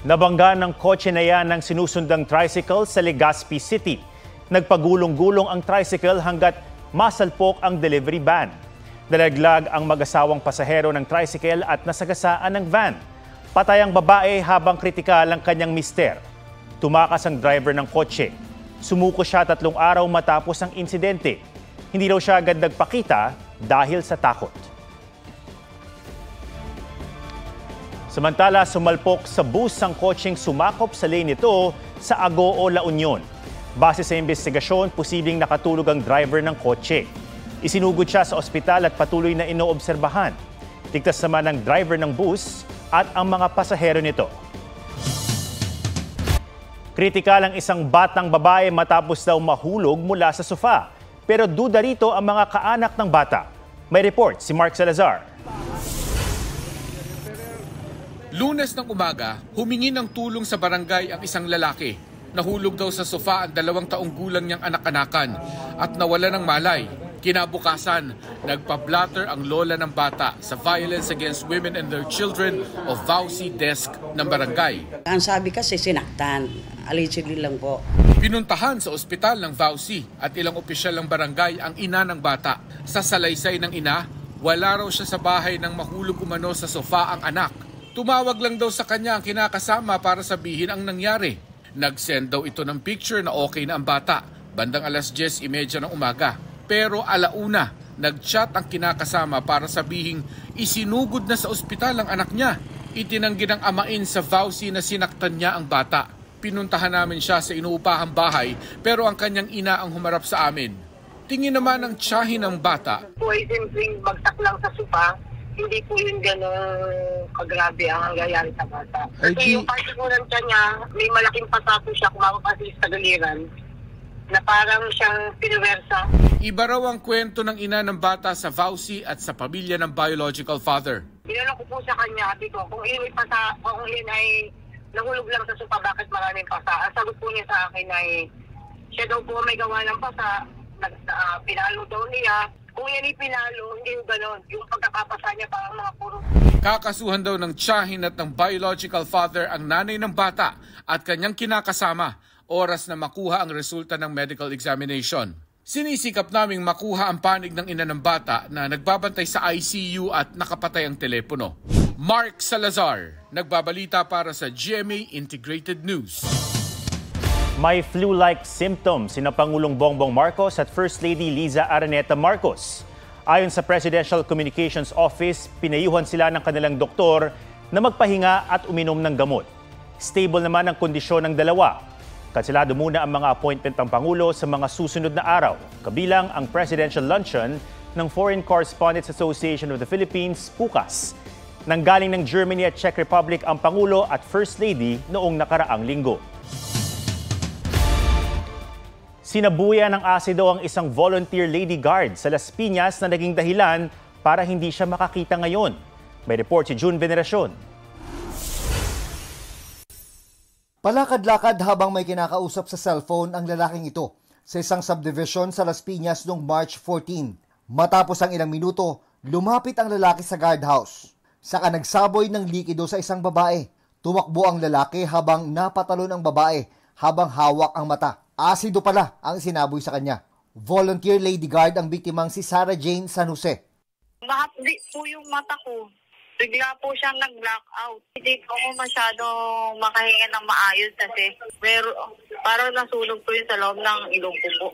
Nabangga ng kotse na yan ng sinusundang tricycle sa Legazpi City. Nagpagulong-gulong ang tricycle hanggat masalpok ang delivery van. Nalaglag ang mag-asawang pasahero ng tricycle at nasagasaan ng van. Patay ang babae habang kritikal ang kanyang mister. Tumakas ang driver ng kotse. Sumuko siya 3 araw matapos ang insidente. Hindi raw siya agad nagpakita dahil sa takot. Samantala, sumalpok sa bus ang kotseng sumakop sa lane nito sa Agoo, La Union. Base sa investigasyon, posibleng nakatulog ang driver ng kotse. Isinugod siya sa ospital at patuloy na inoobserbahan. Ligtas naman ang driver ng bus at ang mga pasahero nito. Kritikal ang isang batang babae matapos daw mahulog mula sa sofa. Pero duda rito ang mga kaanak ng bata. May report si Mark Salazar. Lunes ng umaga, humingi ng tulong sa barangay ang isang lalaki. Nahulog daw sa sofa ang 2 taong gulang niyang anak-anakan at nawala ng malay. Kinabukasan, nagpa-blatter ang lola ng bata sa Violence Against Women and Their Children o VAUSI desk ng barangay. Ang sabi kasi sinaktan, allegedly lang po. Pinuntahan sa ospital ng VAUSI at ilang opisyal ng barangay ang ina ng bata. Sa salaysay ng ina, wala raw siya sa bahay nang mahulog umano sa sofa ang anak. Tumawag lang daw sa kanya ang kinakasama para sabihin ang nangyari. Nag-send daw ito ng picture na okay na ang bata, bandang 10:30 ng umaga. Pero alauna, nag-chat ang kinakasama para sabihing isinugod na sa ospital ang anak niya. Itinanggi ng amain sa VAUSI na sinaktan niya ang bata. Pinuntahan namin siya sa inuupahang bahay pero ang kanyang ina ang humarap sa amin. Tingin naman ng tiyahin ng bata. Ay simpleng bagsak lang sa sofa. Hindi po yun gano'ng kagrabe ang nangyayari sa bata. Kasi yung partikulan niya, may malaking pasapo siya kung mapapasili sa galiran na parang siyang pinuwersa. Iba raw ang kwento ng ina ng bata sa VAUSI at sa pamilya ng biological father. Tinanong ko po sa kanya, dito, kung iyan ay nahulog lang sa sofa, bakit maraming pasa? Ang sagot po niya sa akin ay siya daw po may gawa ng pasa, pinalo daw niya. Kung yan ipinalo, hindi yung gano'n. Yung pagkakapasa niya parang mga puro. Kakasuhan daw ng tiyahin at ng biological father ang nanay ng bata at kanyang kinakasama oras na makuha ang resulta ng medical examination. Sinisikap naming makuha ang panig ng ina ng bata na nagbabantay sa ICU at nakapatay ang telepono. Mark Salazar, nagbabalita para sa GMA Integrated News. May flu-like symptoms sina Pangulong Bongbong Marcos at First Lady Liza Araneta Marcos. Ayon sa Presidential Communications Office, pinayuhan sila ng kanilang doktor na magpahinga at uminom ng gamot. Stable naman ang kondisyon ng dalawa. Kanselado muna ang mga appointment ng Pangulo sa mga susunod na araw, kabilang ang Presidential Luncheon ng Foreign Correspondents Association of the Philippines, PUCAS. Nanggaling ng Germany at Czech Republic ang Pangulo at First Lady noong nakaraang linggo. Sinabuya ng asido ang isang volunteer lady guard sa Las Piñas na naging dahilan para hindi siya makakita ngayon. May report si June Veneracion. Palakad-lakad habang may kinakausap sa cellphone ang lalaking ito sa isang subdivision sa Las Piñas noong March 14. Matapos ang ilang minuto, lumapit ang lalaki sa guardhouse. Saka nagsaboy ng likido sa isang babae. Tumakbo ang lalaki habang napatalon ang babae habang hawak ang mata. Asido pala ang sinaboy sa kanya. Volunteer lady guard ang biktimang si Sarah Jane San Jose. Mahapdi po yung mata ko. Bigla po siyang nag-blackout. Hindi po ako masyadong makahinga ng maayos kasi parang nasunog po yun sa loob ng ilong ko po.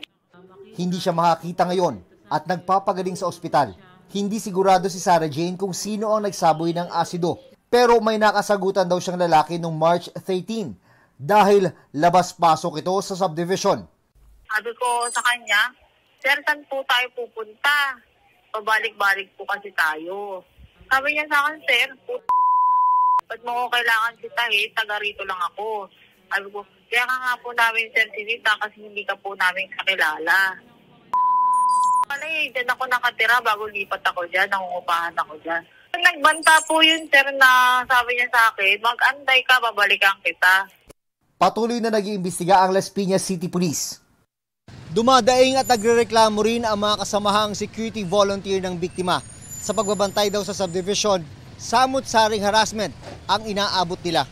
Hindi siya makakita ngayon at nagpapagaling sa ospital. Hindi sigurado si Sarah Jane kung sino ang nagsaboy ng asido. Pero may nakasagutan daw siyang lalaki noong March 13. Dahil labas-pasok ito sa subdivision. Sabi ko sa kanya, sir, saan po tayo pupunta? Pabalik-balik po kasi tayo. Sabi niya sa akin, sir, ba't mo ko kailangan sitahin? Taga rito lang ako. Sabi ko, kaya nga po namin, sir, sinita kasi hindi ka po namin kakilala. Dyan ako nakatira bago lipat ako dyan, nangungupahan ako dyan. Nagbanta po yun, sir, na sabi niya sa akin, mag-antay ka, babalikan kita. Patuloy na nag-iimbestiga ang Las Piñas City Police. Dumadaing at nagrereklamo rin ang mga kasamahang security volunteer ng biktima sa pagbabantay daw sa subdivision. Samot-saring harassment ang inaabot nila.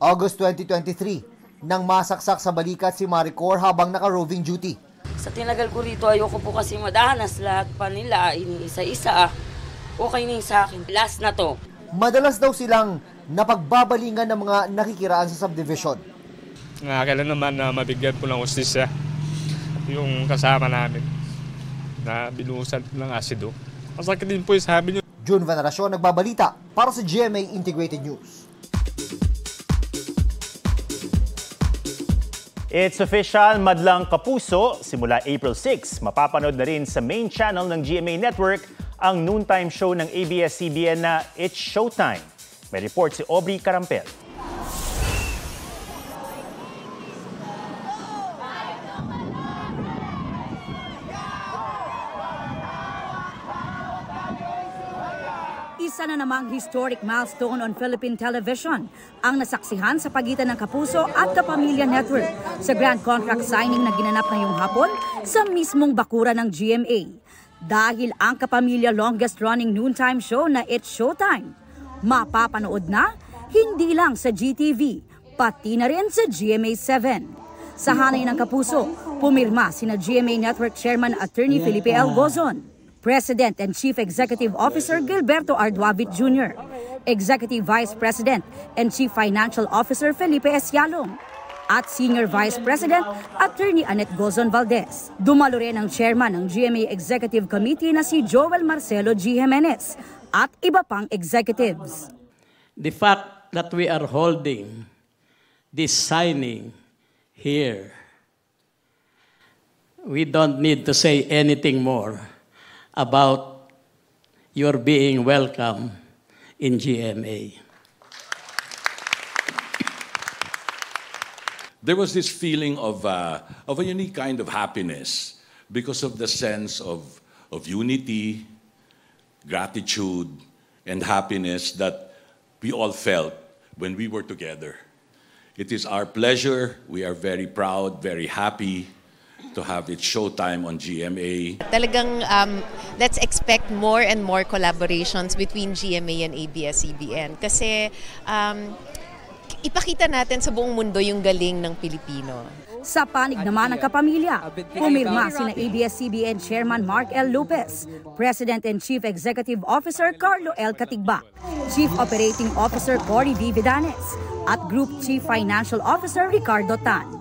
August 2023, nang masaksak sa balikat si Maricor habang naka-roving duty. Sa tinagal ko rito, ayoko po kasi madanas lahat pa nila, isa-isa. Okay na sa akin. Last na to. Madalas daw silang napagbabalingan ng mga nakikiraan sa subdivision. Kailan naman na mabigyan po ng hustisya yung kasama namin na binuhusan ng asido. Masakit din po yung sabi niyo. June Veneracion, nagbabalita para sa GMA Integrated News. It's official, Madlang Kapuso, simula April 6, mapapanood na rin sa main channel ng GMA Network ang noontime show ng ABS-CBN na It's Showtime. May report si Aubrey Carampel. Isa na namang historic milestone on Philippine television ang nasaksihan sa pagitan ng Kapuso at Kapamilya Network sa grand contract signing na ginanap ngayong hapon sa mismong bakura ng GMA. Dahil ang Kapamilya longest running noontime show na It's Showtime, mapapanood na hindi lang sa GTV, pati na rin sa GMA7. Sa hanay ng Kapuso, pumirma sina GMA Network Chairman Attorney Felipe L. Gozon, President and Chief Executive Officer Gilberto Arduavit Jr., Executive Vice President and Chief Financial Officer Felipe S. Yalong, at Senior Vice President Attorney Annette Gozon Valdez. Dumalo rin ang Chairman ng GMA Executive Committee na si Joel Marcelo G. Jimenez at iba pang executives. The fact that we are holding this signing here, we don't need to say anything more about your being welcome in GMA. There was this feeling of a unique kind of happiness because of the sense of unity, gratitude, and happiness that we all felt when we were together. It is our pleasure. We are very proud, very happy to have It's Showtime on GMA. Talagang let's expect more and more collaborations between GMA and ABS-CBN kasi ipakita natin sa buong mundo yung galing ng Pilipino. Sa panig naman ng Kapamilya, pumirma sina ABS-CBN Chairman Mark L. Lopez, President and Chief Executive Officer Carlo L. Katigbak, Chief Operating Officer Cory V. Vidanes, at Group Chief Financial Officer Ricardo Tan.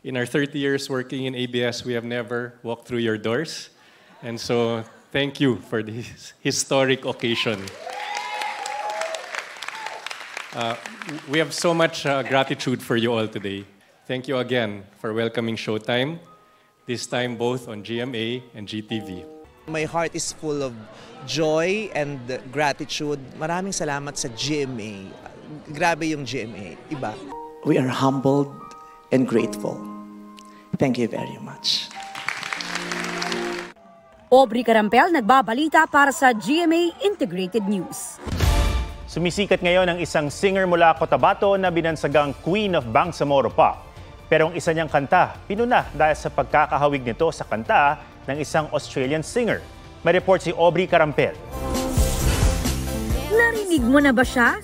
In our 30 years working in ABS, we have never walked through your doors. And so, thank you for this historic occasion. We have so much gratitude for you all today. Thank you again for welcoming Showtime, this time both on GMA and GTV. My heart is full of joy and gratitude. Maraming salamat sa GMA. Grabe yung GMA. Iba. We are humbled and grateful. Thank you very much. Aubrey Carampel, nagbabalita para sa GMA Integrated News. Sumisikat ngayon ang isang singer mula Cotabato na binansagang Queen of Bangsamoro Pop. Pero ang isa niyang kanta, pinuna dahil sa pagkakahawig nito sa kanta ng isang Australian singer. May report si Aubrey Carampel. Narinig mo na ba siya?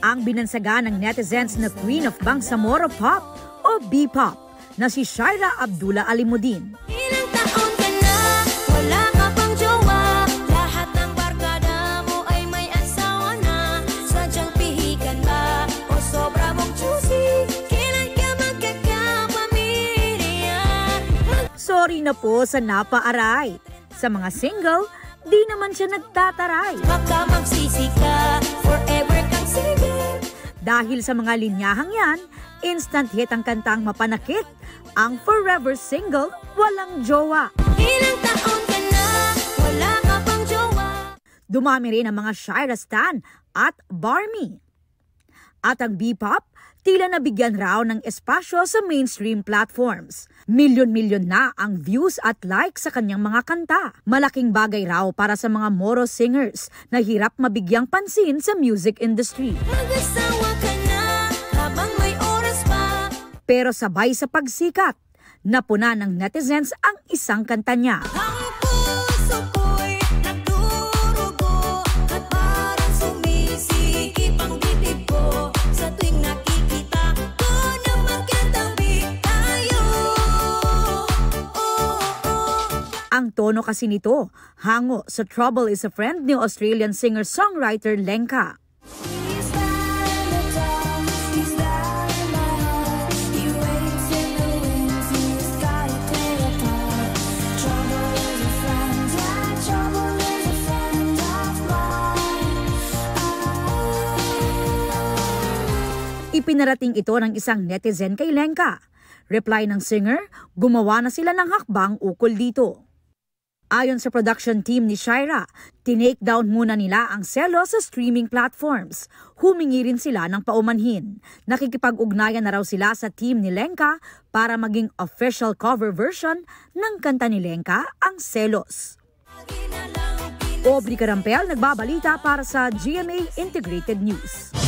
Ang binansaga ng netizens na Queen of Bangsamoro Pop o B-Pop na si Shaira Abdullah Alimuddin. Ilang taon ka na, wala ka pang jowa, lahat ng barkada mo ay may asawa na, sadyang pihikan ba o sobra mong choosy, kailan ka magkakapamilya? Sorry na po sa napaaray. Sa mga single, di naman siya nagtataray. Baka magsisi ka, forever kang sige. Dahil sa mga linyahang yan, instant hit ang kantang Mapanakit, ang forever single, Walang Jowa. Ilang taon ka na, wala ka pang jowa. Dumami rin ang mga Shaira Stan at Barmy. At ang B-Pop, tila nabigyan raw ng espasyo sa mainstream platforms. Milyon-milyon na ang views at likes sa kanyang mga kanta. Malaking bagay raw para sa mga Moro singers na hirap mabigyang pansin sa music industry. Mag-asawa ka na, habang may oras pa. Pero sabay sa pagsikat, napuna ng netizens ang isang kanta niya. Ang puso ko'y nagdurugo at parang sumisikip ang dibdib ko sa tuwing nakikita Ang tono kasi nito, hango sa Trouble is a Friend ni Australian singer-songwriter Lenka. Ipinarating ito ng isang netizen kay Lenka. Reply ng singer, gumawa na sila ng hakbang ukol dito. Ayon sa production team ni Shira, tinake down muna nila ang selos sa streaming platforms. Humingi rin sila ng paumanhin. Nakikipag-ugnayan na raw sila sa team ni Lenka para maging official cover version ng kanta ni Lenka, ang Selos. Aubrey Carampel, nagbabalita para sa GMA Integrated News.